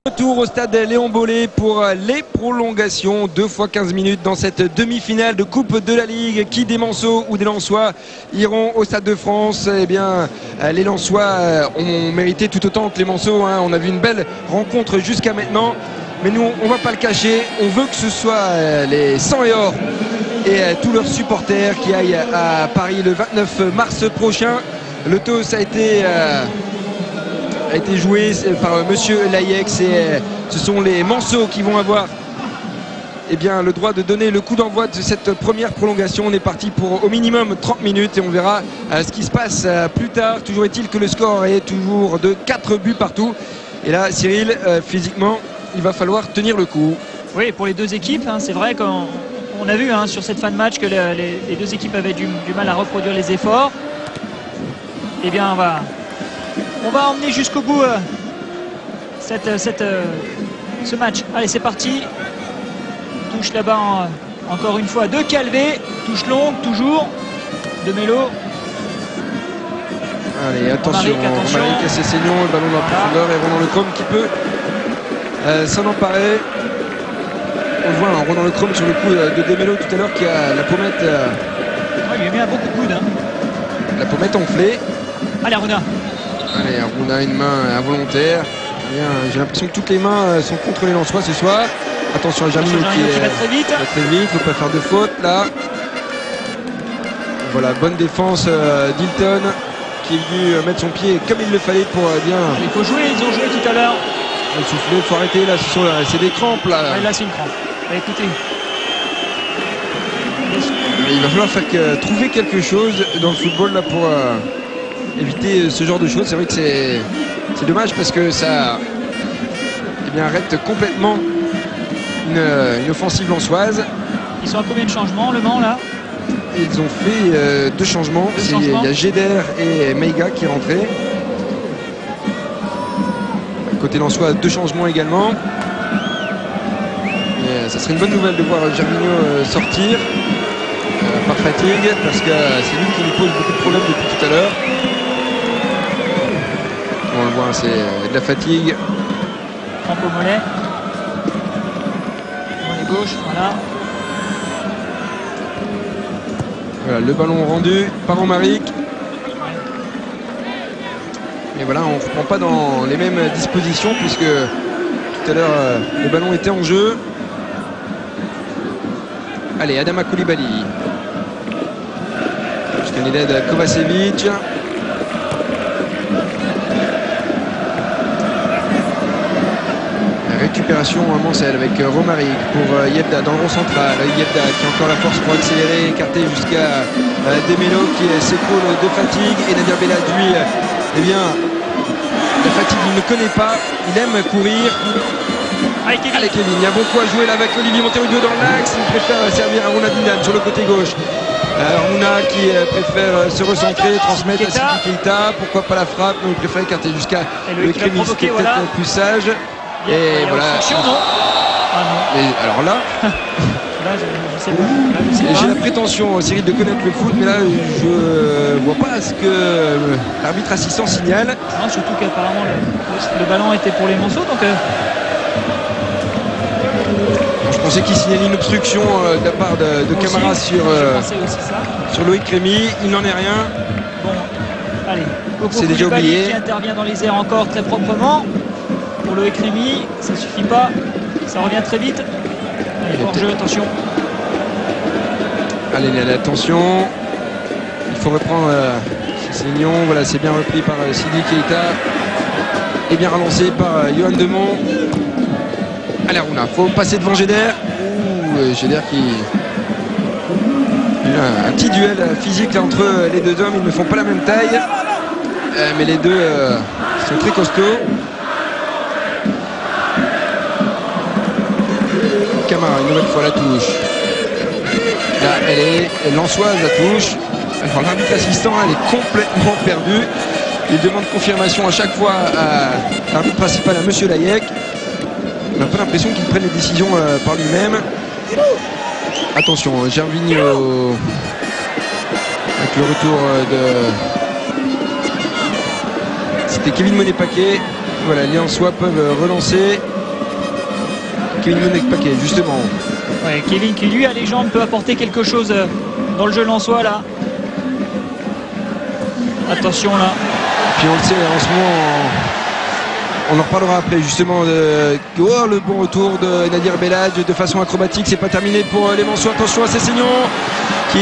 Retour au stade Léon Bollé pour les prolongations, 2 fois 15 minutes dans cette demi-finale de Coupe de la Ligue. Qui des Manceaux ou des Lensois iront au Stade de France? Eh bien, les Lensois ont mérité tout autant que les Manceaux. On a vu une belle rencontre jusqu'à maintenant. Mais nous, on ne va pas le cacher. On veut que ce soit les 100 et or et tous leurs supporters qui aillent à Paris le 29 mars prochain. Le TOS a été joué par Monsieur Layek. Ce sont les Manceaux qui vont avoir le droit de donner le coup d'envoi de cette première prolongation. On est parti pour au minimum 30 minutes et on verra ce qui se passe plus tard. Toujours est-il que le score est toujours de 4 buts partout. Et là, Cyril, physiquement, il va falloir tenir le coup. Oui, pour les deux équipes, c'est vrai qu'on a vu sur cette fin de match que les deux équipes avaient du mal à reproduire les efforts. Eh bien, on va emmener jusqu'au bout ce match. Allez, c'est parti. Touche là-bas encore une fois de Calvé. Touche longue toujours de Mélo. Allez, attention. Romaric à Cessignon, le ballon dans la profondeur et Ronan Lecombe qui peut s'en emparer. On le voit, Ronan Lecombe sur le coup de Demélo tout à l'heure qui a la pommette. Il lui a mis un beaucoup de coude. La pommette enflée. Allez, Aruna. Allez, Aruna, une main involontaire. J'ai l'impression que toutes les mains sont contre les Lensois ce soir. Attention à Jamino qui va très vite. Très vite, il ne faut pas faire de faute là. Voilà, bonne défense d'Hilton qui est venu mettre son pied comme il le fallait pour bien. Il faut jouer, ils ont joué tout à l'heure. Il faut arrêter là, c'est des crampes là. Ouais, là c'est une crampe. Bah, écoutez. Il va falloir trouver quelque chose dans le football là pour éviter ce genre de choses. C'est vrai que c'est dommage parce que ça arrête complètement une offensive lensoise. Ils sont à combien de changements le Mans là? Ils ont fait 2 changements. Il y a Géder et Meiga qui est rentré. Côté lensois, 2 changements également. Et ça serait une bonne nouvelle de voir Gervinho sortir par fatigue parce que c'est lui qui nous pose beaucoup de problèmes depuis tout à l'heure. On le voit, c'est de la fatigue. Crampe au mollet. Mollet gauche, voilà. Voilà, le ballon rendu par Romaric. Et voilà, on ne reprend pas dans les mêmes dispositions puisque tout à l'heure le ballon était en jeu. Allez, Adama Koulibaly. Jusqu'à Kovacevic. Récupération à Mancel avec Romaric pour Yebda dans le rond central. Yebda qui a encore la force pour accélérer, écarter jusqu'à Demélo qui s'écroule de fatigue. Et Nadir Belladoui, la fatigue il ne connaît pas, il aime courir. Allez Kevin, il y a beaucoup à jouer là avec Olivier Monterudo dans l'axe. Il préfère servir à Rouna Dinan sur le côté gauche. Rouna qui préfère se recentrer, transmettre à Sidi Keita. Pourquoi pas la frappe, mais il préfère écarter jusqu'à le Crémis qui est peut-être plus sage. Et voilà. Mais alors là, j'ai la prétention, Cyril, de connaître le foot, mais là, je vois pas ce que l'arbitre assistant signale. Non, surtout qu'apparemment le ballon était pour les Manceaux, donc. Je pensais qu'il signalait une obstruction de la part de Camara sur Loïc Rémy. Il n'en est rien. Bon, allez. C'est déjà oublié. Qui intervient dans les airs encore très proprement. Pour Loïc Rémy, ça ne suffit pas. Ça revient très vite. Allez, hors-jeu, attention. Allez, attention. Il faut reprendre Cessignon. Voilà, c'est bien repris par Sidi Keita. Et bien relancé par Johan Demont. Allez, Aruna, faut passer devant Géder. Géder qui. Un petit duel physique là, entre les deux hommes. Ils ne font pas la même taille. Mais les deux sont très costauds. Camara, une nouvelle fois la touche. Là, elle est lensoise, la touche. Alors l'arbitre assistant, elle est complètement perdue. Il demande confirmation à chaque fois à l'arbitre principal, à Monsieur Layek. On n'a pas l'impression qu'il prenne les décisions par lui-même. Attention, Gervinho avec le retour de... C'était Kevin Monet-Paquet. Voilà, les Lensois peuvent relancer. Kevin Monepake, justement. Ouais, Kevin qui lui a les jambes peut apporter quelque chose dans le jeu lensois là. Attention là. Puis on le sait en ce moment, on en reparlera après justement le bon retour de Nadir Belhadj de façon acrobatique. C'est pas terminé pour les Lensois. Attention à Cessignon qui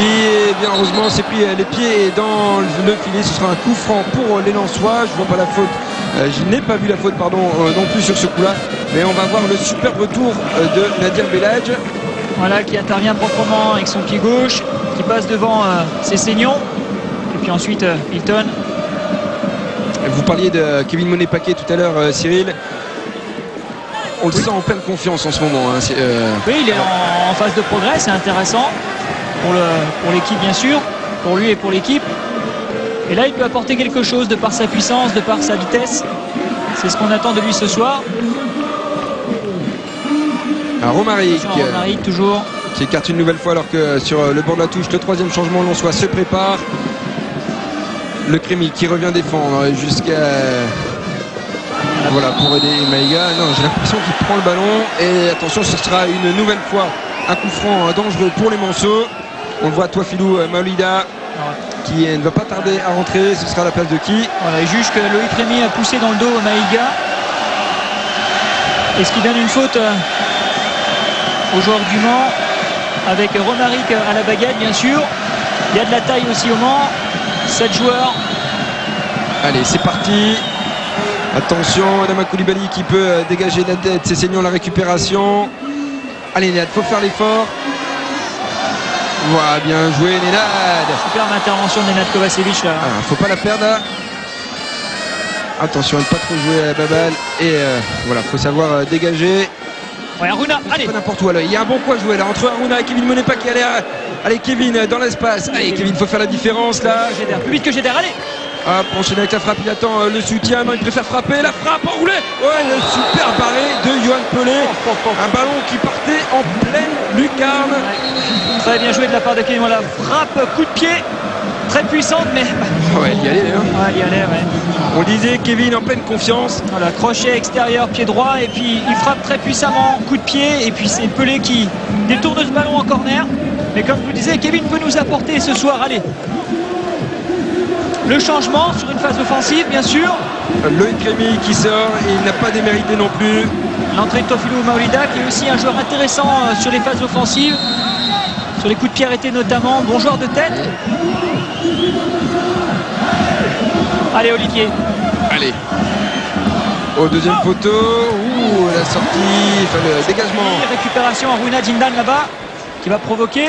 bien heureusement s'est pris les pieds dans le filet. Ce sera un coup franc pour les Lensois. Je vois pas la faute. Je n'ai pas vu la faute non plus sur ce coup-là. Mais on va voir le superbe retour de Nadir Belhadj. Voilà, qui intervient proprement avec son pied gauche, qui passe devant Cessignon. Et puis ensuite Hilton. Vous parliez de Kevin Monepake tout à l'heure, Cyril. On le sent en pleine confiance en ce moment. Hein. Oui, il est en phase de progrès, c'est intéressant pour l'équipe bien sûr, pour lui et pour l'équipe. Et là, il peut apporter quelque chose de par sa puissance, de par sa vitesse. C'est ce qu'on attend de lui ce soir. Romaric, toujours. Qui écarte une nouvelle fois alors que sur le bord de la touche, le troisième changement, Lensois se prépare. Le Crémy qui revient défendre jusqu'à... Voilà, pour aider Maïga. Non, j'ai l'impression qu'il prend le ballon. Et attention, ce sera une nouvelle fois un coup franc dangereux pour les Monceaux. On le voit, Touafilou Maolida qui ne va pas tarder à rentrer. Ce sera à la place de qui? Voilà, il juge que Loïc Rémy a poussé dans le dos Maïga. Est-ce qu'il donne une faute aux joueurs du Mans avec Romaric à la baguette, bien sûr. Il y a de la taille aussi au Mans. 7 joueurs. Allez, c'est parti. Attention, Adama Koulibaly qui peut dégager la tête. C'est Cessignon la récupération. Allez, Nenad, faut faire l'effort. Voilà, bien joué, Nenad. Superbe intervention de Nenad Kovacevic là. Faut pas la perdre. Attention, ne pas trop jouer à la baballe. Et voilà, faut savoir dégager. Ouais, Aruna, allez. Pas n'importe où. Alors, il y a un bon coup à jouer là entre Aruna et Kevin Monepake. Allez, Kevin dans l'espace. Allez, Kevin, faut faire la différence là. Plus vite que Géder, allez. Hop, enchaîner avec la frappe, il attend le soutien, non, il préfère frapper, la frappe enroulée. Ouais, le super barré de Yoann Pelé. Un ballon qui partait en pleine lucarne. Ouais. Très bien joué de la part de Kevin. Voilà, frappe, coup de pied, très puissante, mais... Ouais, il y allait, hein. Ouais, il y allait, ouais. On disait Kevin en pleine confiance. Voilà, crochet extérieur, pied droit, et puis il frappe très puissamment, coup de pied, et puis c'est Pelé qui détourne ce ballon en corner. Mais comme je vous disais, Kevin peut nous apporter ce soir, allez. Le changement sur une phase offensive, bien sûr. Loïc Rémy qui sort, et il n'a pas démérité non plus. L'entrée de Touafilou Maolida, qui est aussi un joueur intéressant sur les phases offensives. Sur les coups de pied arrêtés notamment. Bon joueur de tête. Allez, Olivier. Allez. Au deuxième poteau. Ouh, la sortie. Enfin, le dégagement. Récupération à Aruna Djindane là-bas, qui va provoquer.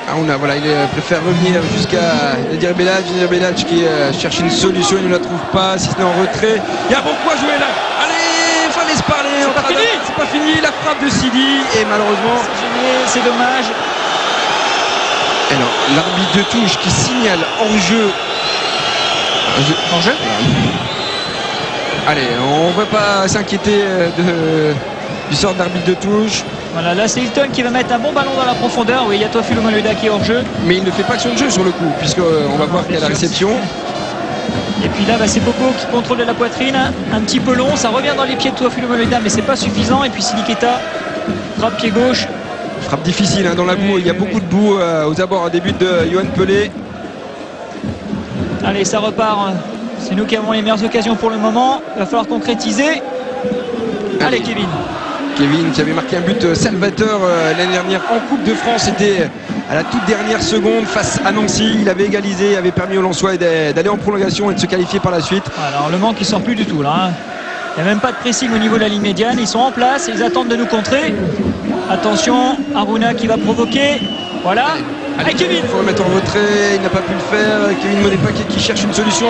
Aruna, voilà, il préfère revenir jusqu'à Nadir Belhadj qui cherche une solution, il ne la trouve pas, si ce n'est en retrait. Il y a un bon coup à jouer là. Allez, il fallait se parler. C'est pas fini. La frappe de Sidi et malheureusement. C'est gêné, c'est dommage. Et non, l'arbitre de touche qui signale hors-jeu. Hors-jeu. Allez, on ne va pas s'inquiéter du sort d'arbitre de touche. Voilà, là c'est Hilton qui va mettre un bon ballon dans la profondeur. Oui, il y a Touafilou Maolida qui est hors jeu. Mais il ne fait pas action de jeu sur le coup, puisqu'on va voir qu'il y a la réception. Et puis là, c'est Popo qui contrôle la poitrine. Un petit peu long, ça revient dans les pieds de Touafilou Maolida, mais c'est pas suffisant. Et puis Sidi Keita, frappe pied gauche. Frappe difficile hein, dans la boue, il y a beaucoup de boue aux abords des buts de Yoann Pelé. Allez, ça repart. C'est nous qui avons les meilleures occasions pour le moment. Il va falloir concrétiser. Allez Kevin. Kevin qui avait marqué un but salvateur l'année dernière en Coupe de France, c'était à la toute dernière seconde face à Nancy. Il avait égalisé, avait permis aux Lensois d'aller en prolongation et de se qualifier par la suite. Alors le Mans qui sort plus du tout là. Hein. Il n'y a même pas de pressing au niveau de la ligne médiane. Ils sont en place et ils attendent de nous contrer. Attention, Aruna qui va provoquer. Voilà. Allez, Kevin, il faut le mettre en retrait, il n'a pas pu le faire. Kevin Monepake qui cherche une solution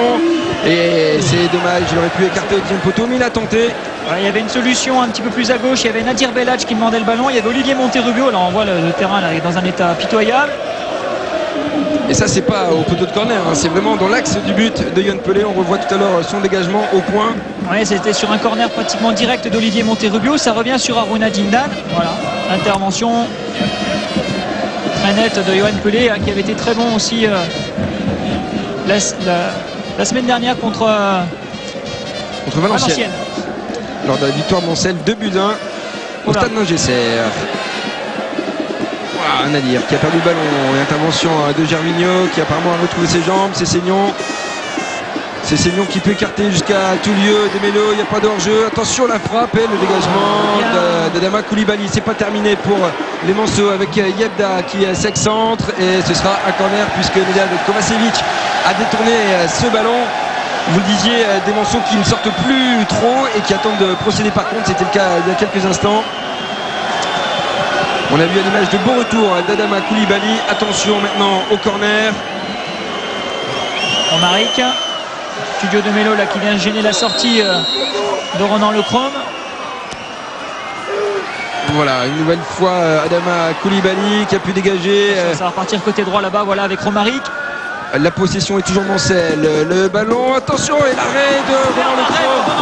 et c'est dommage, il aurait pu écarter au deuxième poteau mais il a tenté. Voilà, il y avait une solution un petit peu plus à gauche, il y avait Nadir Belhadj qui demandait le ballon, il y avait Olivier Monterrubio, là on voit le terrain là, dans un état pitoyable. Et ça c'est pas au poteau de corner, hein, c'est vraiment dans l'axe du but de Yoann Pelé. On revoit tout à l'heure son dégagement au point. Oui, c'était sur un corner pratiquement direct d'Olivier Monterubio, ça revient sur Aruna Djindane. Voilà, intervention très nette de Yoann Pelé qui avait été très bon aussi la semaine dernière contre Valenciennes. lors de la victoire Mancel 2-1 au stade Nungesser. Voilà, Nadir qui a perdu le ballon. Intervention de Gervinho qui apparemment a retrouvé ses jambes. C'est Seignon qui peut écarter jusqu'à Toulieu. Demelo, il n'y a pas de hors-jeu. Attention la frappe et le dégagement d'Adama Koulibaly. C'est pas terminé pour les Manceaux avec Yebda qui s'excentre et ce sera un corner puisque Nedad Kovacevic a détourné ce ballon. Vous le disiez, des Manceaux qui ne sortent plus trop et qui attendent de procéder par contre. C'était le cas il y a quelques instants. On a vu à l'image de beau retour d'Adama Koulibaly. Attention maintenant au corner. Romaric. Studio de Mélo là qui vient gêner la sortie de Ronan Lecrome. Voilà, une nouvelle fois Adama Koulibaly qui a pu dégager. Ça va repartir côté droit là-bas, voilà, avec Romaric. La possession est toujours Mancel. Le ballon, attention, et l'arrêt de Ronan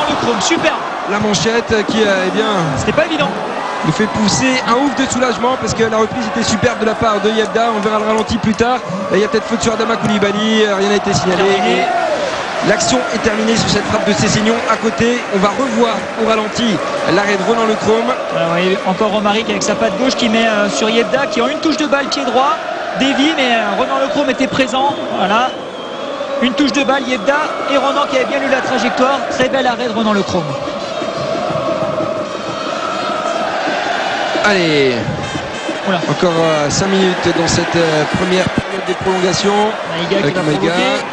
Lecrome, super. La manchette qui, eh bien, c'était pas évident. Nous fait pousser un ouf de soulagement parce que la reprise était superbe de la part de Yebda. On verra le ralenti plus tard. Il y a peut-être faute sur Adama Koulibaly, rien n'a été signalé. L'action est terminée sur cette frappe de Cessignon à côté. On va revoir au ralenti l'arrêt de Ronan Lecrome. Encore Romaric avec sa patte gauche qui met sur Yebda qui en une touche de balle pied droit. Dévie, mais Ronan Lecrome était présent. Voilà. Une touche de balle, Yebda et Ronan qui avait bien lu la trajectoire. Très bel arrêt de Ronan Lecrome. Allez. Oula. Encore 5 minutes dans cette première période de prolongation. Maïga qui va provoquer.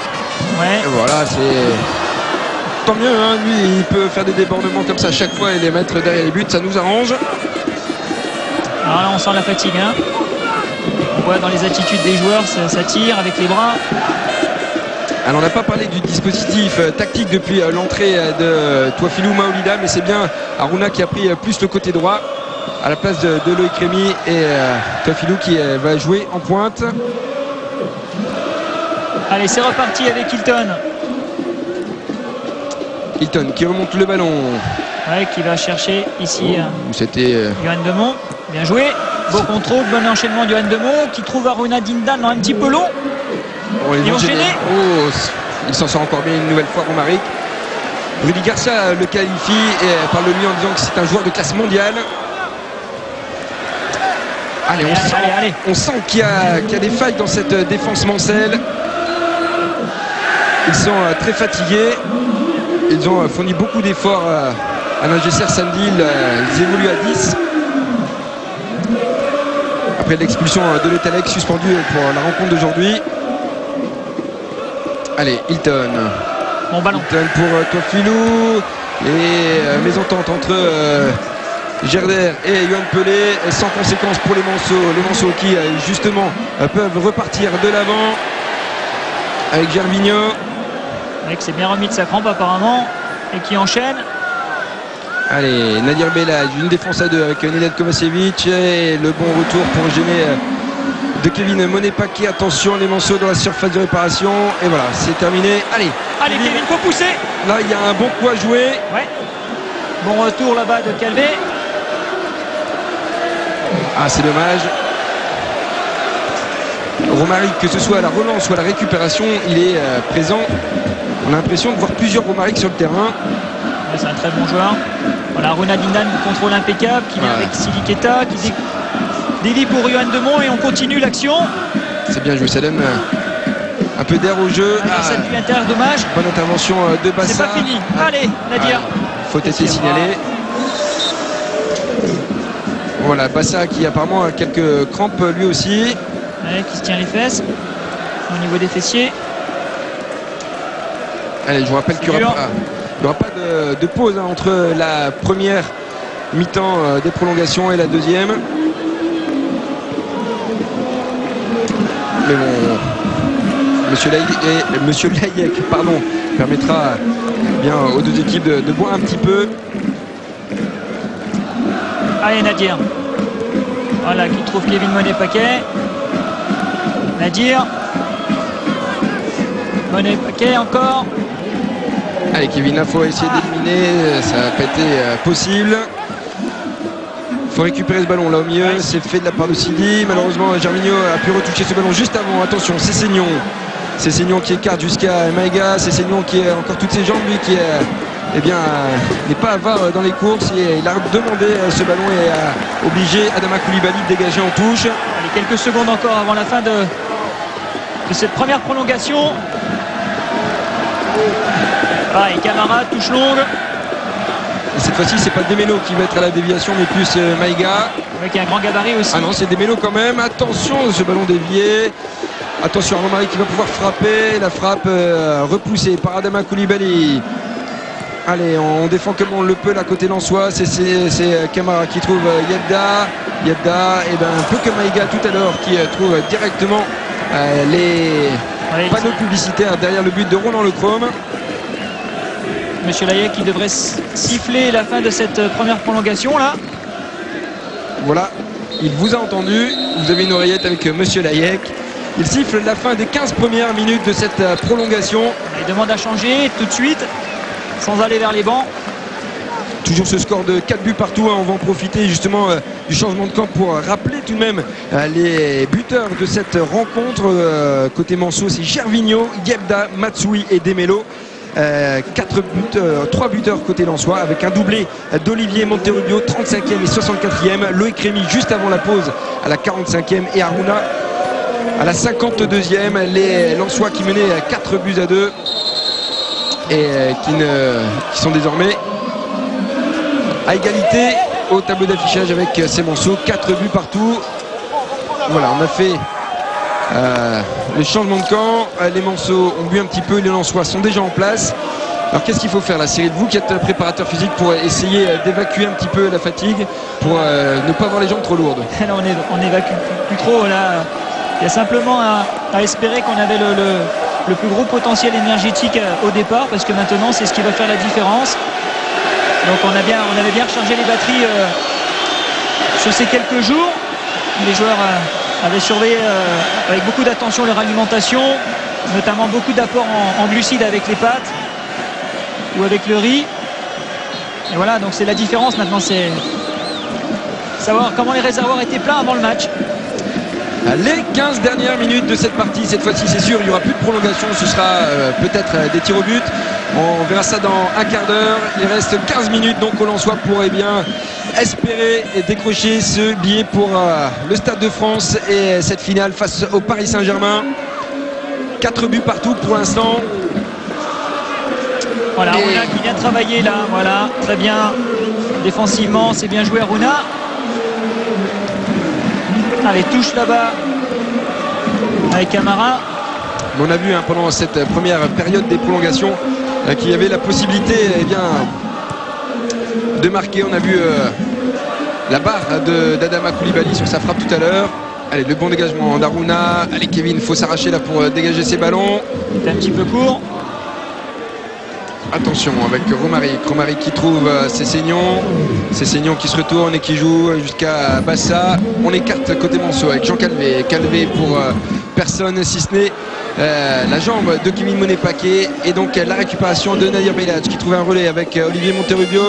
Ouais. Et voilà, c'est tant mieux, hein. Lui il peut faire des débordements comme ça chaque fois et les mettre derrière les buts, ça nous arrange. Alors là on sent la fatigue, hein. On voit dans les attitudes des joueurs, ça tire avec les bras. Alors on n'a pas parlé du dispositif tactique depuis l'entrée de Touafilou Maolida, mais c'est bien Aruna qui a pris plus le côté droit à la place de Loïc Rémy et Touafilou qui va jouer en pointe. Allez, c'est reparti avec Hilton. Hilton qui remonte le ballon. Ouais, qui va chercher ici c'était Yoann Demont. Bien joué. Beau contrôle, bon enchaînement de Yoann Demont qui trouve Aruna Dindan un petit peu long. Il il s'en sort encore bien une nouvelle fois Romaric. Rudy Garcia le qualifie et parle de lui en disant que c'est un joueur de classe mondiale. Allez, on sent qu'il y a des failles dans cette défense Mancel. Ils sont très fatigués. Ils ont fourni beaucoup d'efforts à Nungesser samedi. Ils évoluent à 10. Après l'expulsion de l'Etalec suspendu pour la rencontre d'aujourd'hui. Allez, Hilton. Bon ballon. Hilton pour Touafilou. Les mésententes entre Gerder et Yoann Pelé sans conséquence pour les Manceaux qui justement peuvent repartir de l'avant avec Gervinho. Mec s'est bien remis de sa crampe apparemment et qui enchaîne. Allez, Nadir Belhadj, une défense à deux avec Nedad Kovacevic et le bon retour pour gêner de Kevin Monet-Paquet. Attention, les Manceaux dans la surface de réparation et voilà, c'est terminé. Allez, Kevin, faut pousser. Là, il y a un bon coup à jouer. Ouais. Bon retour là-bas de Calvé. Ah, c'est dommage. Romaric, que ce soit à la relance ou à la récupération, il est présent. On a l'impression de voir plusieurs Romaric sur le terrain. Ouais, c'est un très bon joueur. Voilà, Aruna Dindan, contrôle impeccable, qui vient avec Siliketa, qui dévie pour Yoann Demont et on continue l'action. C'est bien joué, ça donne un peu d'air au jeu. Ça depuis l'intérieur, dommage. Bonne intervention de Bassa. C'est pas fini. Allez, Nadir. Faute été signalée. Voilà, Bassa qui apparemment a quelques crampes lui aussi. Ouais, qui se tient les fesses au niveau des fessiers. Allez, je vous rappelle qu'il n'y aura pas de pause entre la première mi-temps des prolongations et la deuxième. Mais bon, Monsieur Layek permettra bien aux deux équipes de boire un petit peu. Allez, Nadir. Voilà, qui trouve Kevin Monet-Paquet. Nadir. Monet-Paquet encore. Allez, Kevin, il faut essayer d'éliminer. Ça n'a pas été possible. Il faut récupérer ce ballon là au milieu. Ouais. C'est fait de la part de Sidi. Malheureusement, Gervinho a pu retoucher ce ballon juste avant. Attention, c'est Seignon. C'est Seignon qui écarte jusqu'à Maïga. C'est Seignon qui a encore toutes ses jambes, lui, qui eh bien, n'est pas avare dans les courses. Il a demandé ce ballon et a obligé Adama Koulibaly de dégager en touche. Allez, quelques secondes encore avant la fin de cette première prolongation. Ah, et Camara, touche longue. Et cette fois-ci, c'est pas Demelo qui va être à la déviation, mais plus Maïga. Avec un grand gabarit aussi. Ah non, c'est Demelo quand même. Attention, ce ballon dévié. Attention, Romari qui va pouvoir frapper. La frappe repoussée par Adama Koulibaly. Allez, on défend comme on le peut là côté Lensois. C'est Camara qui trouve Yedda. Yedda, et ben, un peu comme Maïga tout à l'heure, qui trouve directement les panneaux publicitaires derrière le but de Roland Lechrome. Monsieur Layek qui devrait siffler la fin de cette première prolongation là. Voilà, il vous a entendu. Vous avez une oreillette avec Monsieur Layek. Il siffle la fin des 15 premières minutes de cette prolongation. Il demande à changer tout de suite, sans aller vers les bancs. Toujours ce score de 4 buts partout. On va en profiter justement du changement de camp pour rappeler tout de même les buteurs de cette rencontre. Côté Manceau, c'est Gervinho, Yebda, Matsui et Demelo. 3 buteurs côté Lensois avec un doublé d'Olivier Monterrubio 35e et 64e, Loïc Rémy juste avant la pause à la 45e et Aruna à la 52e. Les Lensois qui menaient 4 buts à 2 et qui sont désormais à égalité au tableau d'affichage avec ces Manceau. 4 buts partout. Voilà, on a fait le changement de camp. Les Manceau ont bu un petit peu, les Lensois sont déjà en place. Alors qu'est-ce qu'il faut faire là, Cyril, vous qui êtes préparateur physique, pour essayer d'évacuer un petit peu la fatigue, pour ne pas avoir les jambes trop lourdes? Là, on évacue plus trop là. Il y a simplement à espérer qu'on avait le plus gros potentiel énergétique au départ, parce que maintenant c'est ce qui va faire la différence. Donc on avait bien rechargé les batteries sur ces quelques jours. Les joueurs avaient surveillé avec beaucoup d'attention leur alimentation, notamment beaucoup d'apports en glucides avec les pâtes ou avec le riz. Et voilà, donc c'est la différence maintenant, c'est savoir comment les réservoirs étaient pleins avant le match. Les 15 dernières minutes de cette partie, cette fois-ci c'est sûr, il n'y aura plus de prolongation, ce sera peut-être des tirs au but. On verra ça dans un quart d'heure. Il reste 15 minutes donc au Lensois pour espérer décrocher ce billet pour le Stade de France et cette finale face au Paris Saint-Germain. 4 buts partout pour l'instant. Voilà, Aruna qui vient travailler là, voilà, très bien. Défensivement, c'est bien joué Aruna. Allez, touche là-bas avec Camara. On a vu pendant cette première période des prolongations qu'il y avait la possibilité de marquer. On a vu la barre d'Adama Koulibaly sur sa frappe tout à l'heure. Allez, le bon dégagement d'Aruna. Allez, Kevin, il faut s'arracher là pour dégager ses ballons. C'est un petit peu court. Attention avec Romari qui trouve Cessignon qui se retourne et qui joue jusqu'à Bassa. On écarte côté Manceau avec Jean Calvé pour personne si ce n'est la jambe de Kevin Monet-Paquet. Et donc la récupération de Nadir Beyladj qui trouve un relais avec Olivier Monterrubio.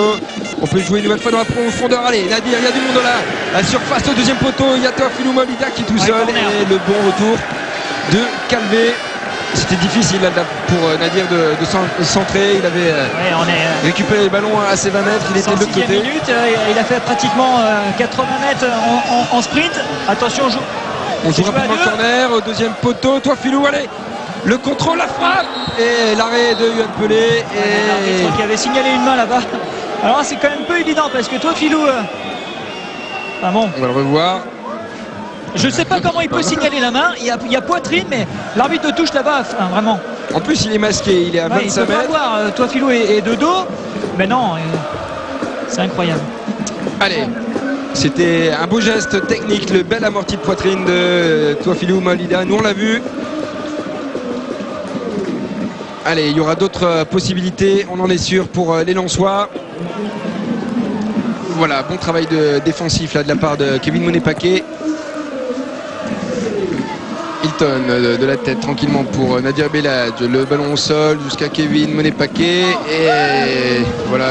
On peut jouer une nouvelle fois dans la profondeur. Allez, Nadir, il y a du monde là. La surface au deuxième poteau, il y a Teofilou Mavida qui est tout seul. Et le bon retour de Calvé. C'était difficile là, pour Nadir de centrer. Il avait récupéré les ballons à ses 20 mètres. Il était de l'autre côté. Minute, il a fait pratiquement 80 mètres en sprint. Attention, on joue rapidement le corner au deuxième poteau. Teofilou, allez, le contrôle, la frappe et l'arrêt de Yoann Pelé. L'arbitre qui avait signalé une main là-bas. Alors c'est quand même peu évident parce que Teofilou. Bon. On va le revoir. Je ne sais pas comment il peut signaler la main. Il y a poitrine, mais l'arbitre touche là-bas, vraiment. En plus, il est masqué, il est à 25 mètres. Il peut pas voir. Teofilou est de dos. Mais non, c'est incroyable. Allez, c'était un beau geste technique, le bel amorti de poitrine de Teofilou Mavida. Nous, on l'a vu. Allez, il y aura d'autres possibilités, on en est sûr, pour les Lensois. Voilà, bon travail défensif là, de la part de Kevin Monet-Paquet. Hilton de la tête tranquillement pour Nadir Beyladj, le ballon au sol jusqu'à Kevin Monet-Paquet et voilà,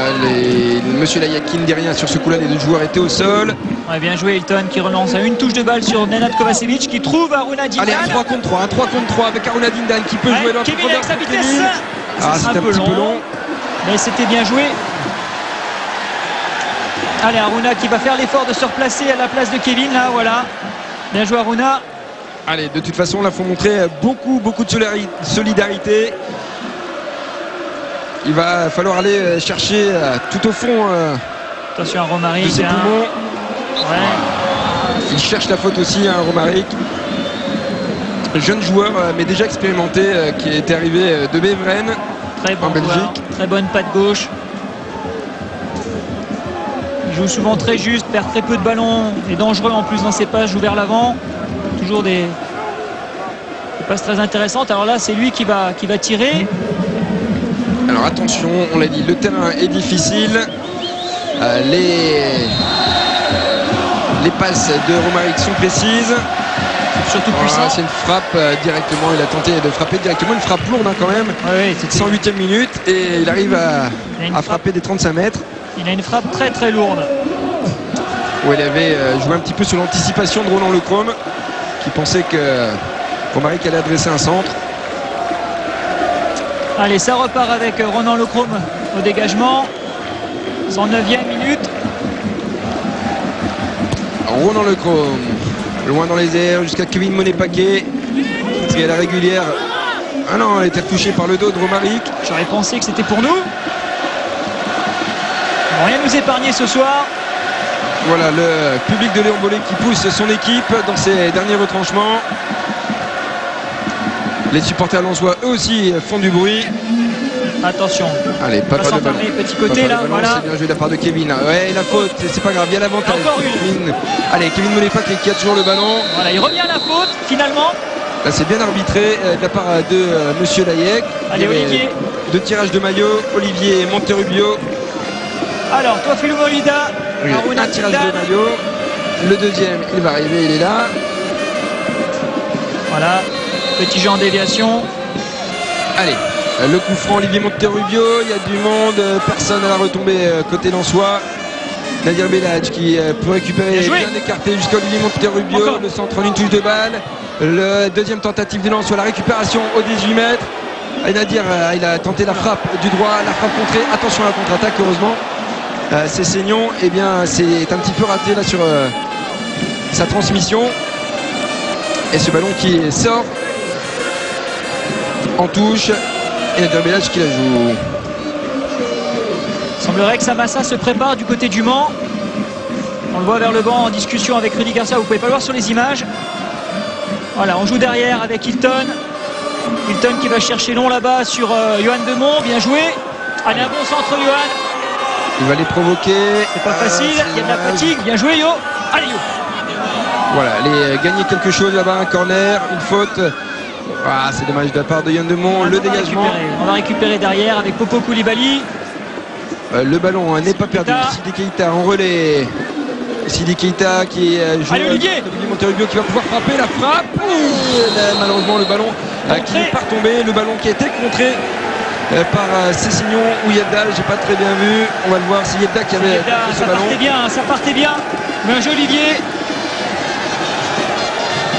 Monsieur Layek qui ne dit rien sur ce coup-là, les deux joueurs étaient au sol. Ouais, bien joué Hilton qui relance à une touche de balle sur Nenad Kovacevic qui trouve Aruna Dindan. Allez, un 3 contre 3 avec Aruna Dindan qui peut jouer dans la Kevin avec sa vitesse. Ah, c'est un peu long. Mais c'était bien joué. Allez, Aruna qui va faire l'effort de se replacer à la place de Kevin, là, voilà. Bien joué, Aruna. Allez, de toute façon, là, il faut montrer beaucoup de solidarité. Il va falloir aller chercher tout au fond attention à Romaric. de ses poumons. Ouais. Il cherche la faute aussi, hein, Romaric. Jeune joueur, mais déjà expérimenté, qui est arrivé de Beveren Très en bon joueur. Belgique. Très bonne patte gauche. Il joue souvent très juste, perd très peu de ballons, est dangereux en plus dans ses passes, joue vers l'avant. Toujours des passes très intéressantes. Alors là, c'est lui qui va tirer. Alors attention, on l'a dit, le terrain est difficile. Les passes de Romaric sont précises. Surtout Voilà, puissant. c'est une frappe directement. Il a tenté de frapper directement. Une frappe lourde, hein, quand même. Ouais, 108e minute et il arrive à frapper des 35 mètres. Il a une frappe très lourde. Où il avait joué un petit peu sur l'anticipation de Roland Lecrome, qui pensait que Romaric allait adresser un centre. Allez, ça repart avec Ronan Lecrome au dégagement. 109e minute. Ronan Lecrome, loin dans les airs, jusqu'à Kevin Monet-Paquet, qui est à la régulière. Ah non, elle était touchée par le dos de Romaric. J'aurais pensé que c'était pour nous. Ils vont rien nous épargner ce soir. Voilà le public de Léon Bollé qui pousse son équipe dans ses derniers retranchements. Les supporters lensois eux aussi font du bruit. Attention. Allez, pas de ballon. Petit côté là, voilà. C'est bien joué de la part de Kevin. Ouais, la faute, c'est pas grave, il y a l'avantage. Encore une. Allez, Kevin Monet-Paquet qui a toujours le ballon. Voilà, il revient à la faute finalement. Là, c'est bien arbitré de la part de Monsieur Layek. Allez, Olivier. Deux tirages de maillot, Olivier Monterrubio. Alors, toi, Philou Molida, un tirage de maillot. Le deuxième, il va arriver, il est là. Voilà, petit jeu en déviation. Allez, le coup franc, Olivier Monterrubio. Il y a du monde, personne à la retombée côté Lensois. Nadir Belhadj qui peut récupérer, bien écarté jusqu'à Olivier Monterrubio. Encore. Le centre en une touche de balle. Le deuxième tentative du Lensois, la récupération au 18 mètres. Et Nadir, il a tenté la frappe du droit, la frappe contrée. Attention à la contre-attaque, heureusement. C'est Seignon, et bien c'est un petit peu raté là sur sa transmission. Et ce ballon qui sort en touche. Et Nadir Belhadj qui la joue. Il semblerait que Samassa se prépare du côté du Mans. On le voit vers le banc en discussion avec Rudy Garcia. Vous pouvez pas le voir sur les images. Voilà, on joue derrière avec Hilton. Hilton qui va chercher long là-bas sur Johan Demont. Bien joué. Allez, un bon centre, Johan. Il va les provoquer. C'est pas facile. Il y a de la fatigue. Bien joué, Yo. Allez, Yo. Voilà, aller gagner quelque chose là-bas. Un corner, une faute. Ah, c'est dommage de la part de Johan Demont. Le dégagement. On va récupérer derrière avec Popo Koulibaly. Le ballon n'est pas perdu. Sidi Keita en relais. Sidi Keita qui joue. Allez, Olivier Monterrubio qui va pouvoir frapper la frappe. Et malheureusement le ballon qui n'est pas retombé. Le ballon qui a été contré par Cessignon ou Yedda. J'ai pas très bien vu. On va le voir. C'est Yedda qui avait ce ballon. Ça partait bien. Bien joué, Olivier.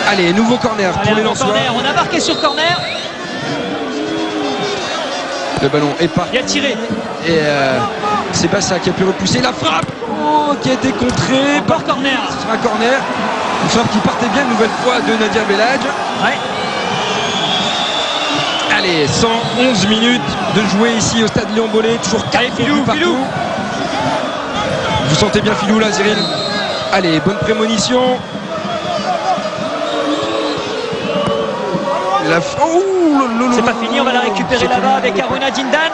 Allez, nouveau corner pour les Lensois. On a marqué sur corner. Le ballon est parti. Il a tiré. Et Sébastien qui a pu repousser la frappe qui a été contrée par corner. C'est un corner. Une frappe qui partait bien une nouvelle fois de Nadir Belhadj. Ouais. Allez, 111 minutes de jouer ici au stade Léon Bollé. Toujours 4 Filou, partout. Filou. Vous sentez bien Filou là, Cyril? Allez, bonne prémonition. C'est pas fini, on va la récupérer là-bas avec Aruna Dindan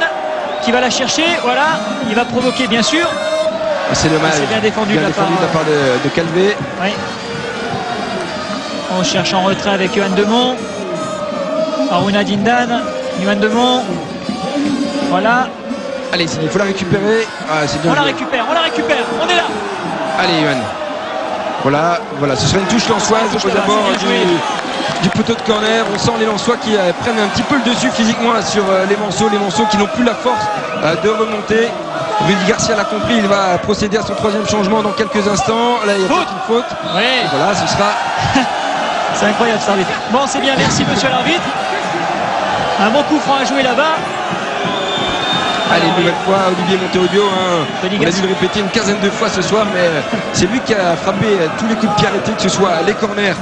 qui va la chercher. Voilà, il va provoquer bien sûr. C'est dommage. C'est bien défendu de la part de Calvé. Oui. On cherche en retrait avec Johan Demont. Aruna Dindan, Johan Demont. Voilà. Allez, il faut la récupérer. On la récupère, on est là. Allez, Johan. Voilà, ce serait une touche lensoise au d'abord du poteau de corner. On sent les Lensois qui prennent un petit peu le dessus physiquement là, sur les Manceaux qui n'ont plus la force de remonter. Rudy Garcia l'a compris, il va procéder à son troisième changement dans quelques instants. Là, il y a peut-être une faute. Ouais. Voilà, ce sera. C'est incroyable, cet arbitre. Bon, c'est bien, merci monsieur l'arbitre. Un bon coup franc à jouer là-bas. Allez, une nouvelle fois, Olivier Monterodio, hein. On a dû le répéter une quinzaine de fois ce soir, mais c'est lui qui a frappé tous les coups de pied arrêtés, que ce soit les corners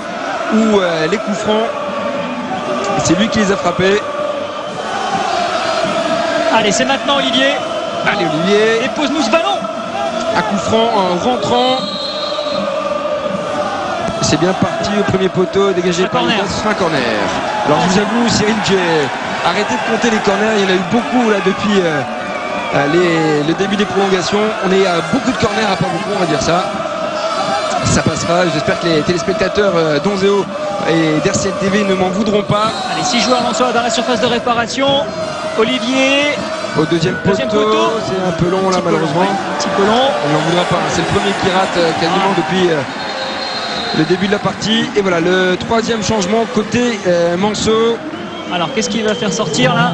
ou les coups francs. C'est lui qui les a frappés. Allez, c'est maintenant Olivier. Allez Olivier. Et pose-nous ce ballon. À coup franc en rentrant. C'est bien parti au premier poteau, dégagé par les gars, ce sera un corner. Alors je vous avoue, Cyril, que j'ai arrêté de compter les corners. Il y en a eu beaucoup là depuis le début des prolongations. On est à beaucoup de corners, à pas beaucoup, on va dire ça. Ça passera. J'espère que les téléspectateurs d'Onzeo et d'RCL TV ne m'en voudront pas. Allez, 6 joueurs lensois dans la surface de réparation. Olivier. Au deuxième poteau. C'est un peu long là, malheureusement. Un petit peu long. On n'en voudra pas. C'est le premier qui rate quasiment depuis le début de la partie. Et voilà, le troisième changement côté Manceau. Alors, qu'est-ce qu'il va faire sortir là?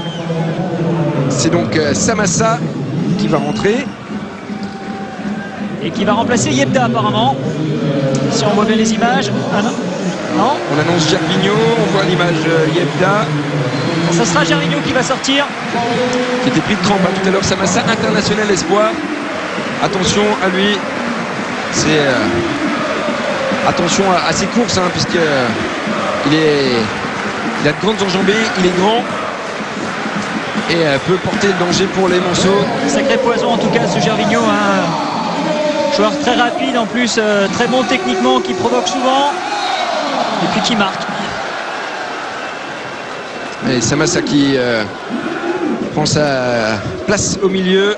C'est donc Samassa qui va rentrer. Et qui va remplacer Yebda apparemment. Si on voit bien les images. Ah non. Non. On annonce Gervinho, on voit l'image Yebda. Ça sera Gervinho qui va sortir. Qui était pris de trempe tout à l'heure. Samassa, international espoir. Attention à lui. C'est attention à ses courses, hein, puisque il a de grandes enjambées, il est grand et peut porter le danger pour les Manceaux. Sacré poison en tout cas ce Gervinho, hein. Joueur très rapide en plus, très bon techniquement, qui provoque souvent et puis qui marque. Et Samassa qui prend sa place au milieu.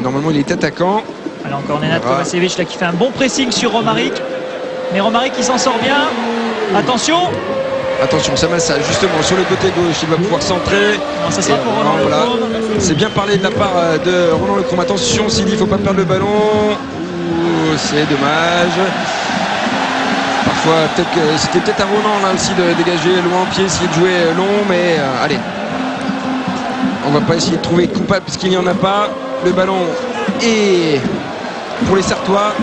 Normalement il est attaquant. Alors encore Nenad Kovacevic là qui fait un bon pressing sur Romaric. Mais Romaric qui s'en sort bien. Attention. Attention, Samassa justement sur le côté gauche, il va pouvoir centrer. Non, ça sera pour Roland Lecombe. C'est bien parlé de la part de Roland Lecombe. Attention, Sidi, il ne faut pas perdre le ballon. C'est dommage. Parfois, peut-être que c'était peut-être à Roland là aussi de dégager loin au pied, essayer de jouer long, mais allez. On va pas essayer de trouver coupable puisqu'il n'y en a pas. Le ballon est pour les Sartois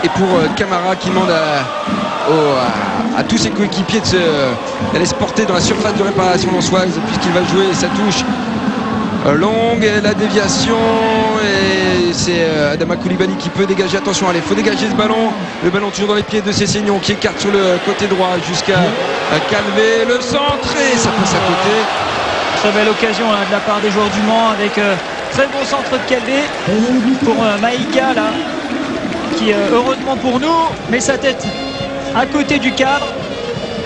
et pour Camara qui demande à tous ses coéquipiers d'aller se porter dans la surface de réparation lensoise puisqu'il va jouer sa touche longue, la déviation, et c'est Adama Koulibaly qui peut dégager. Attention, allez, il faut dégager ce ballon. Le ballon toujours dans les pieds de Cessignon qui écarte sur le côté droit jusqu'à Calvé. Le centre et ça passe à côté. Très belle occasion là, de la part des joueurs du Mans avec très bon centre de Calvé pour Maïka là, qui heureusement pour nous met sa tête à côté du cadre.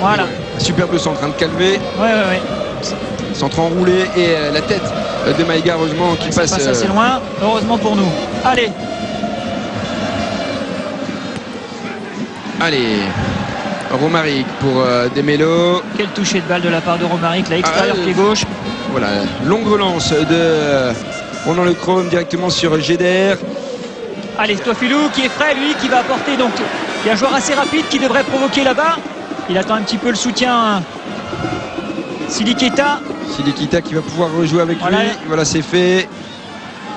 Voilà. Superbe centre de Calvé. Ouais. Centre enroulé et la tête de Maïga, heureusement, qui passe assez loin. Heureusement pour nous. Allez. Romaric pour Demelo. Quel toucher de balle de la part de Romaric, là, extérieur pied gauche. Voilà, longue relance de Roland Lecombe directement sur GDR. Allez, Toifilou qui est frais, lui, qui va apporter donc. Il y a un joueur assez rapide qui devrait provoquer là-bas. Il attend un petit peu le soutien. Sidi Keita qui va pouvoir rejouer avec lui. Voilà, c'est fait.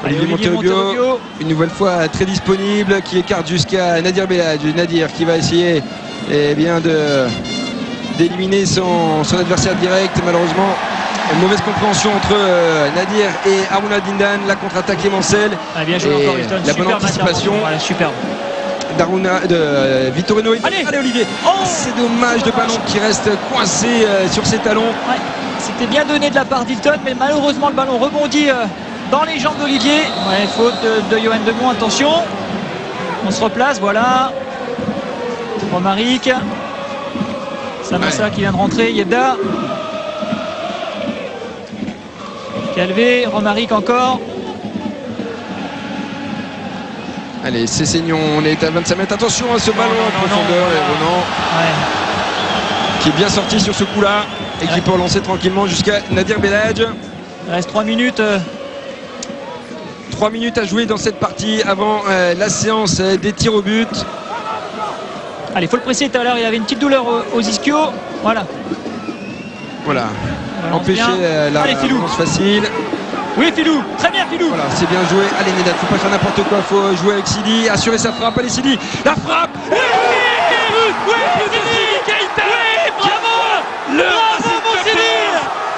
Olivier Monterodio, une nouvelle fois très disponible, qui écarte jusqu'à Nadir Belhadj. Nadir qui va essayer d'éliminer son adversaire direct. Malheureusement, une mauvaise compréhension entre Nadir et Harouna Dindan. La contre-attaque Mancel. Bien joué encore, Houston. La bonne anticipation. Voilà, superbe. De Vitorino. Allez Olivier. C'est dommage de ballon qui reste coincé sur ses talons. Ouais, c'était bien donné de la part d'Hilton, mais malheureusement le ballon rebondit dans les jambes d'Olivier. Ouais, faute de Johan Demont. Attention, on se replace. Voilà, Romaric, Samassa qui vient de rentrer. Yebda, Calvé, Romaric encore. Allez, Cessignon, on est à 25 mètres. Attention à ce ballon en profondeur. Et Ronan qui est bien sorti sur ce coup-là et qui peut relancer tranquillement jusqu'à Nadir Belhadj. Il reste 3 minutes. 3 minutes à jouer dans cette partie avant la séance des tirs au but. Allez, il faut le presser. Tout à l'heure, il y avait une petite douleur aux ischios. Voilà. Empêcher la relance facile. Oui, Filou, très bien Filou. Voilà, c'est bien joué. Allez Nedad, faut pas faire n'importe quoi, faut jouer avec Sidi, assurer sa frappe. Allez Sidi, la frappe. Oui, Sidi Keita. Oui, bravo. Bravo mon Sidi.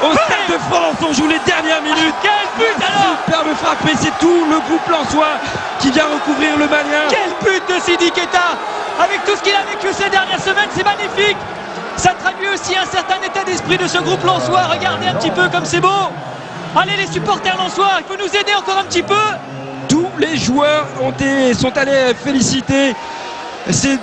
Au stade de de France, on joue les dernières minutes. Quel but alors! Superbe frappe, et c'est tout le groupe lensois qui vient recouvrir le Malien. Quel but de Sidi Keita! Avec tout ce qu'il a vécu ces dernières semaines, c'est magnifique! Ça traduit aussi un certain état d'esprit de ce groupe lensois. Regardez un petit peu comme c'est beau! Allez les supporters lensois, il faut nous aider encore un petit peu! Tous les joueurs sont allés féliciter. C'est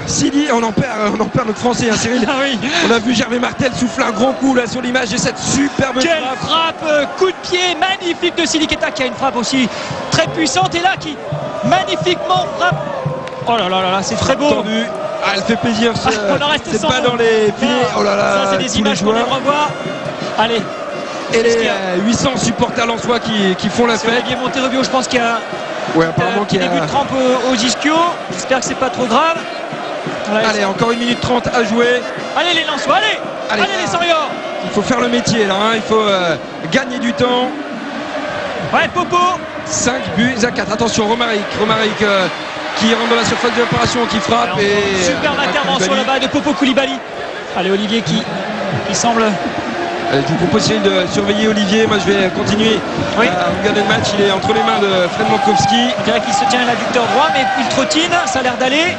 Sidi, on en perd notre français, hein, Cyril. Ah oui. On a vu Gervais Martel souffler un grand coup là sur l'image de cette superbe Quelle frappe. frappe, coup de pied magnifique de Sidi Keita qui a une frappe aussi très puissante et là qui magnifiquement frappe. Oh là là là, c'est très beau. Tendu. Ah, elle fait plaisir. On en reste C'est sans pas mots. dans les filets. Oh là là. Ça c'est des tous images les qu'on joueurs. aimerait voir. Allez. Et les 800 supporters lensois qui font la C'est fête. Olivier Monterrubio, je pense qu'il y a Ouais, un apparemment petit qu'il y a. début de trempe aux ischios. J'espère que c'est pas trop grave. Ouais, Allez, encore 1 minute 30 à jouer. allez les Lensois, allez les Soriors. Il faut faire le métier là, hein. Il faut gagner du temps. Ouais, Popo. 5 buts à 4. Attention, Romaric qui rentre dans la surface de l'opération, qui frappe. Et superbe intervention Koulibaly. là-bas de Popo Koulibaly. Allez Olivier qui semble. Allez, je vous propose Cyril, de surveiller Olivier. Moi je vais continuer Oui. à regarder le match. Il est entre les mains de Fred Mankowski. On dirait qu'il se tient à l'adducteur droit, mais il trottine, ça a l'air d'aller.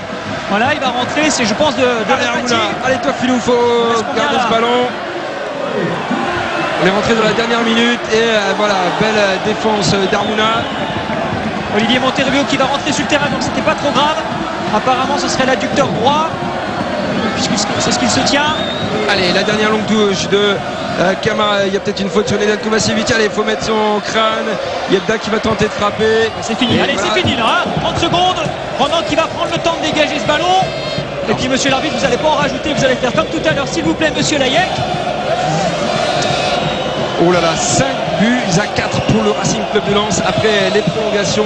Voilà, il va rentrer, c'est je pense de Allez, la Armouna. fatigue. Allez toi Philou, faut Est-ce qu'on garder vient ce là ballon. On est rentré dans la dernière minute et voilà, belle défense d'Armouna. Olivier Monterrubio qui va rentrer sur le terrain, donc c'était pas trop grave. Apparemment, ce serait l'adducteur droit, puisque c'est ce qu'il se tient. Allez, la dernière longue touche de Camara. Il y a peut-être une faute sur Nedan Kovacevic. Allez, il faut mettre son crâne. Yebda qui va tenter de frapper. C'est fini, Et allez, voilà. c'est fini là, hein. 30 secondes, pendant qu'il va prendre le temps de dégager ce ballon. Et puis monsieur l'arbitre, vous n'allez pas en rajouter, vous allez faire comme tout à l'heure, s'il vous plaît, monsieur Layek. Oh là là, 5 buts à 4 pour le Racing Club de Lens après les prolongations.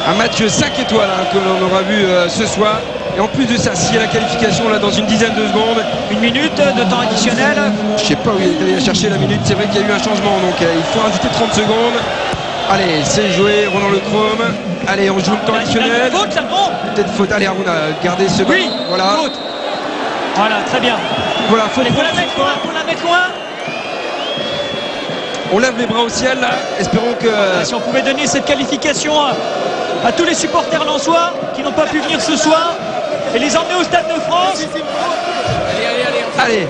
Un match 5 étoiles hein, que l'on aura vu ce soir. Et en plus de ça, s'il y a la qualification là dans une dizaine de secondes. 1 minute de temps additionnel. Je sais pas où il est allé chercher la minute. C'est vrai qu'il y a eu un changement, donc il faut rajouter 30 secondes. Allez, c'est joué, Roland Le Chrome. Allez, on joue le temps additionnel. Faute, ça non. Peut-être faute. Allez, Aruna, gardez ce Oui, ballon. Voilà. faute. Voilà, très bien. Voilà, faute. Allez, faut la mettre loin, faut la mettre loin. On lève les bras au ciel là. Espérons que. Si on pouvait donner cette qualification à tous les supporters lensois qui n'ont pas pu venir ce soir et les emmener au Stade de France. Allez.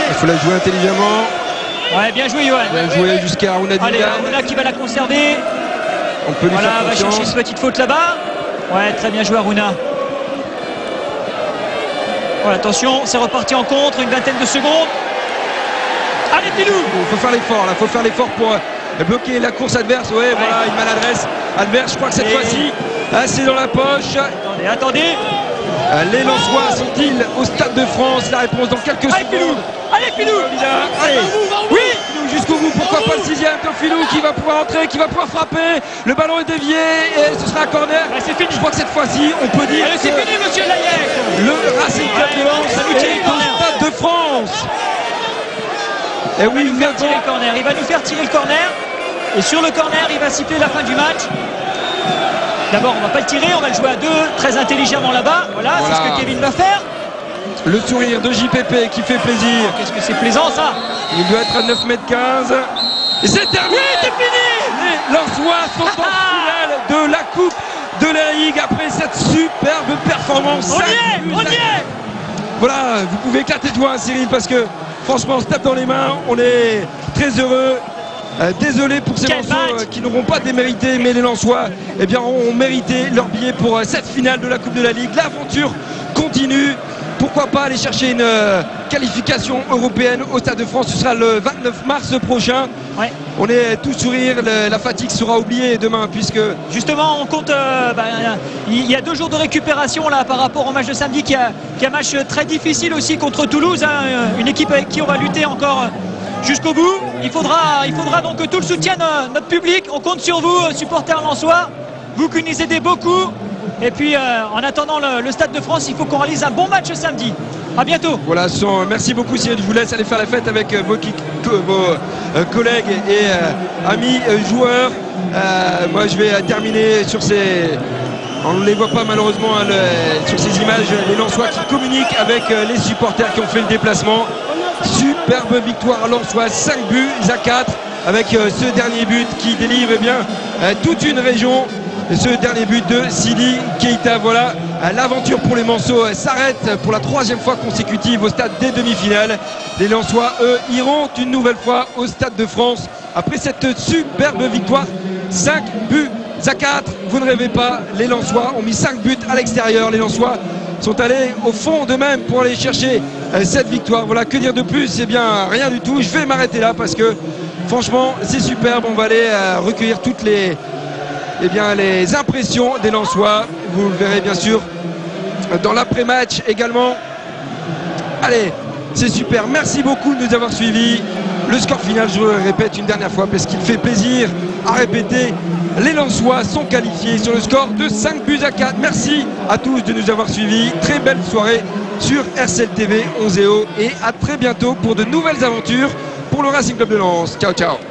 Il faut la jouer intelligemment. Ouais, bien joué, Johan. Bien joué jusqu'à Aruna Allez, Digan. Aruna qui va la conserver. On peut lui Voilà, faire va chercher confiance. cette petite faute là-bas. Ouais, très bien joué, Aruna. Voilà, attention, c'est reparti en contre, une vingtaine de secondes. Allez, Pilou. Il faut faire l'effort là, il faut faire l'effort pour bloquer la course adverse. Ouais, voilà, une maladresse adverse. Je crois que cette Et- fois-ci, c'est dans la poche. Attendez. Les Lensois sont-ils au Stade de France? La réponse dans quelques Allez, Pilou. secondes. Allez, Pilou. Allez, oui, Filou jusqu'au bout, pourquoi pas le 6e, Filou qui va pouvoir entrer, qui va pouvoir frapper, le ballon est dévié et ce sera un corner. Ouais, c'est fini. Je crois que cette fois-ci, on peut dire Allez, c'est que fini, monsieur Layek. le Racing Club de Lens ça nous tire est les au corners. Stade de France. Et oui, Il va nous faire tirer le corner. Il va nous faire tirer le corner. Et sur le corner, il va siffler la fin du match. D'abord, on va pas le tirer, on va le jouer à deux, très intelligemment là-bas. Voilà, c'est ce que Kevin va faire. le sourire de JPP qui fait plaisir. Qu'est-ce que c'est plaisant ça. Il doit être à 9,15 m. Et c'est terminé. C'est fini. Les Lensois sont en finale de la Coupe de la Ligue après cette superbe performance. On y est. Voilà, vous pouvez éclater de joie, Cyril, parce que franchement, on se tape dans les mains. On est très heureux. Désolé pour ces Quel Lensois match. qui n'auront pas démérité, mais les Lensois ont mérité leur billet pour cette finale de la Coupe de la Ligue. L'aventure continue. Pourquoi pas aller chercher une qualification européenne au Stade de France? Ce sera le 29 mars prochain. Ouais. On est tout sourire, la fatigue sera oubliée demain puisque Justement, on compte. Il y a 2 jours de récupération là par rapport au match de samedi qui a un match très difficile aussi contre Toulouse, hein, une équipe avec qui on va lutter encore jusqu'au bout. Il faudra donc tout le soutien de notre public. On compte sur vous, supporters lensois. Vous qui nous aidez beaucoup. Et puis en attendant le Stade de France, il faut qu'on réalise un bon match samedi. À bientôt. voilà, merci beaucoup Cyril, je vous laisse aller faire la fête avec vos collègues et amis joueurs. Moi je vais terminer sur ces... On ne les voit pas malheureusement hein, sur ces images, les Lensois qui communiquent avec les supporters qui ont fait le déplacement. Superbe victoire lensois, 5 buts à 4 avec ce dernier but qui délivre toute une région. Ce dernier but de Sidi Keita. Voilà, l'aventure pour les Manceaux s'arrête pour la 3e fois consécutive au stade des demi-finales. Les Lensois, eux, iront une nouvelle fois au Stade de France après cette superbe victoire. 5 buts à 4. Vous ne rêvez pas, les Lensois ont mis 5 buts à l'extérieur. Les Lensois sont allés au fond d'eux-mêmes pour aller chercher cette victoire. Voilà, que dire de plus? Eh bien, rien du tout. Je vais m'arrêter là parce que franchement, c'est superbe. On va aller recueillir toutes les impressions des Lensois. Vous le verrez bien sûr dans l'après-match également. Allez, c'est super. Merci beaucoup de nous avoir suivis. Le score final, je le répète une dernière fois parce qu'il fait plaisir à répéter. Les Lensois sont qualifiés sur le score de 5 buts à 4. Merci à tous de nous avoir suivis. Très belle soirée sur RCL TV 11 et à très bientôt pour de nouvelles aventures pour le Racing Club de Lens. Ciao, ciao.